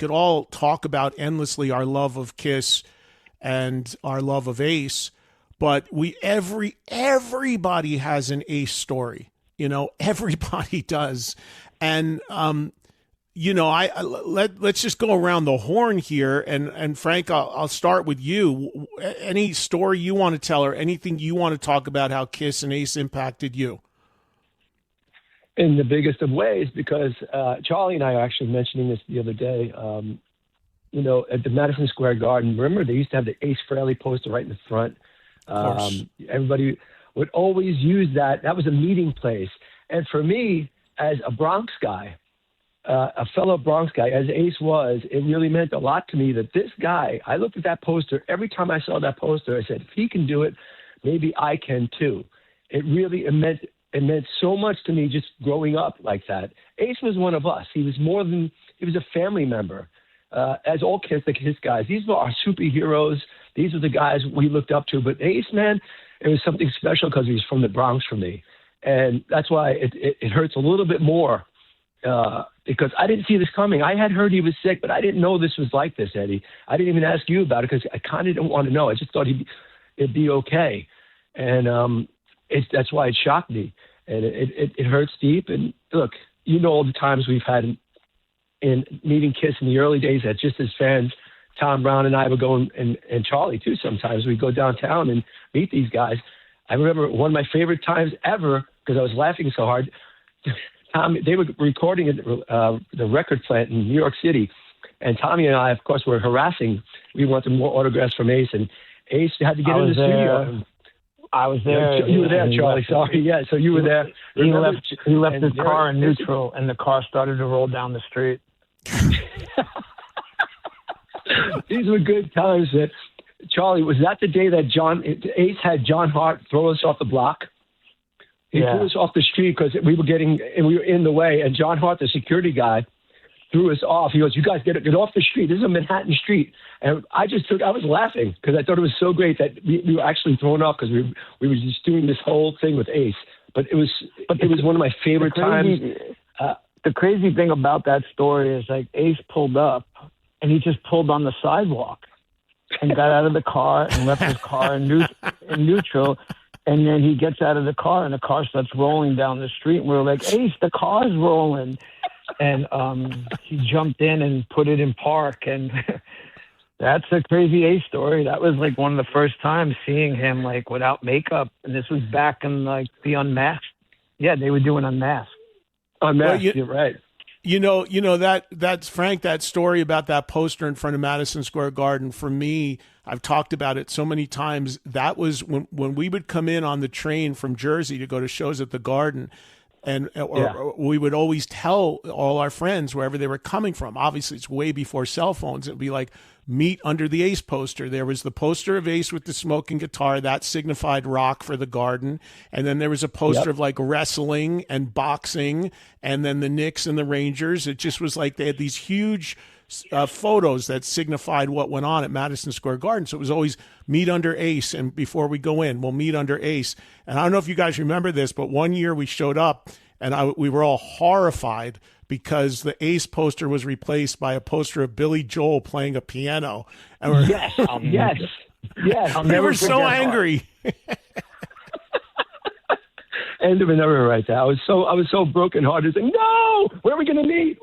could all talk about endlessly our love of Kiss and our love of Ace, but everybody has an Ace story. Everybody does. And let's just go around the horn here. And Frank, I'll start with you. Any story you want to tell, or anything you want to talk about how Kiss and Ace impacted you? In the biggest of ways, because Charlie and I are actually mentioning this the other day. At the Madison Square Garden, remember they used to have the Ace Frehley poster right in the front. Everybody would always use that. That was a meeting place. And for me, as a Bronx guy, a fellow Bronx guy, as Ace was, it really meant a lot to me that this guy, I looked at that poster. Every time I saw that poster, I said, if he can do it, maybe I can too. It meant so much to me just growing up like that. Ace was one of us. He was a family member. As all Kiss, the Kiss guys, these were our superheroes. These are the guys we looked up to. But Ace, man, it was something special because he was from the Bronx for me. And that's why it hurts a little bit more because I didn't see this coming. I had heard he was sick, but I didn't know this was like this, Eddie. I didn't even ask you about it because I kind of didn't want to know. I just thought it'd be okay. And that's why it shocked me. And it hurts deep. And look, all the times we've had in meeting Kiss in the early days that just as fans, Tom Brown and I would go, and Charlie too sometimes, we'd go downtown and meet these guys. I remember one of my favorite times ever, because I was laughing so hard, Tom, they were recording at the record plant in New York City, and Tommy and I, of course, were harassing. We wanted more autographs from Ace, and Ace had to get in the studio. I was there. You were there, Charlie. Sorry. Yeah, so you were there. He left his car in neutral, and the car started to roll down the street. These were good times. Charlie, was that the day that Ace had John Hart throw us off the block? He threw us off the street because we were in the way, and John Hart, the security guy, threw us off. He goes, "You guys get off the street. This is a Manhattan street." And I was laughing because I thought it was so great that we were actually thrown off because we were just doing this whole thing with Ace. But it was one of my favorite times. The crazy thing about that story is, like, Ace pulled up and he just pulled on the sidewalk and got out of the car and left his car in neutral. And then he gets out of the car and the car starts rolling down the street. And we're like, Ace, the car's rolling. And he jumped in and put it in park. And that's a crazy Ace story. That was like one of the first times seeing him like without makeup. And this was back in like the Unmasked. Yeah, they were doing Unmasked. Unmasked, you're right. That's Frank, that story about that poster in front of Madison Square Garden, for me, I've talked about it so many times. That was when we would come in on the train from Jersey to go to shows at the Garden, or we would always tell all our friends wherever they were coming from. Obviously, it's way before cell phones. It would be like, meet under the Ace poster. There was the poster of Ace with the smoking guitar. That signified rock for the Garden. And then there was a poster of like wrestling and boxing, and then the Knicks and the Rangers. It just was like they had these huge photos that signified what went on at Madison Square Garden. So it was always meet under Ace, and before we go in, we'll meet under Ace. And I don't know if you guys remember this, but one year we showed up and we were all horrified because the Ace poster was replaced by a poster of Billy Joel playing a piano. And yes. We were so angry. End of an era right there. I was so brokenhearted. Saying, no, where are we going to meet?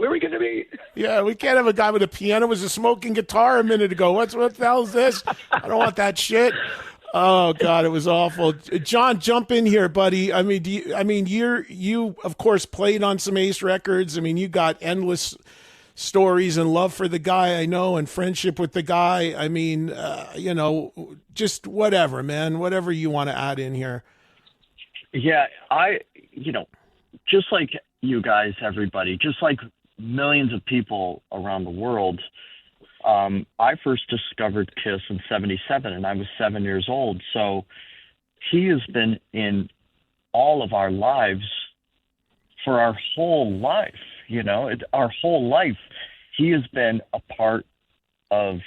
Yeah, we can't have a guy with a piano with a smoking guitar a minute ago. What the hell is this? I don't want that shit. Oh God, it was awful. John, jump in here, buddy. I mean, you of course played on some Ace records. I mean, you got endless stories and love for the guy, I know, and friendship with the guy. I mean, just whatever, man, whatever you want to add in here. Yeah, just like you guys, everybody, just like millions of people around the world, I first discovered Kiss in '77, and I was 7 years old. So he has been in all of our lives for our whole life, our whole life. He has been a part of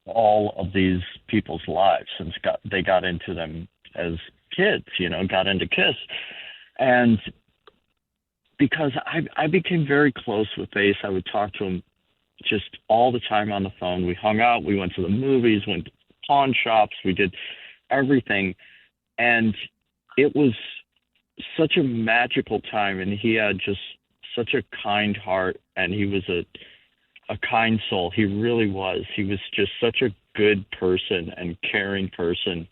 all of these people's lives since they got into them as kids, got into Kiss. And because I became very close with Ace, I would talk to him just all the time on the phone. We hung out, we went to the movies, went to pawn shops, we did everything. And it was such a magical time. And he had just such a kind heart, and he was a kind soul. He really was. He was just such a good person and caring person.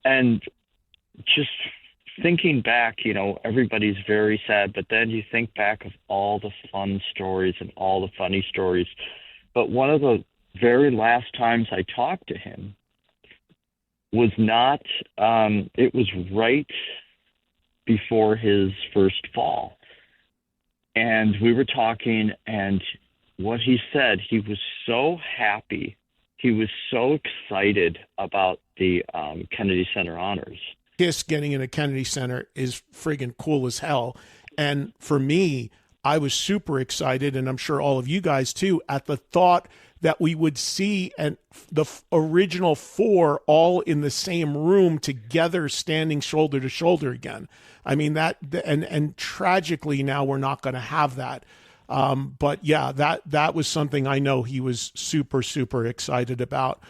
And just thinking back, you know, everybody's very sad, but then you think back of all the fun stories and all the funny stories. But one of the very last times I talked to him was not, it was right before his first fall. And we were talking, and what he said, he was so happy. He was so excited about the Kennedy Center honors. Kiss getting in a Kennedy Center is friggin' cool as hell. And for me, I was super excited, and I'm sure all of you guys too, at the thought that we would see the original four all in the same room together, standing shoulder to shoulder again. I mean, and tragically now we're not going to have that. But yeah, that was something I know he was super, super excited about.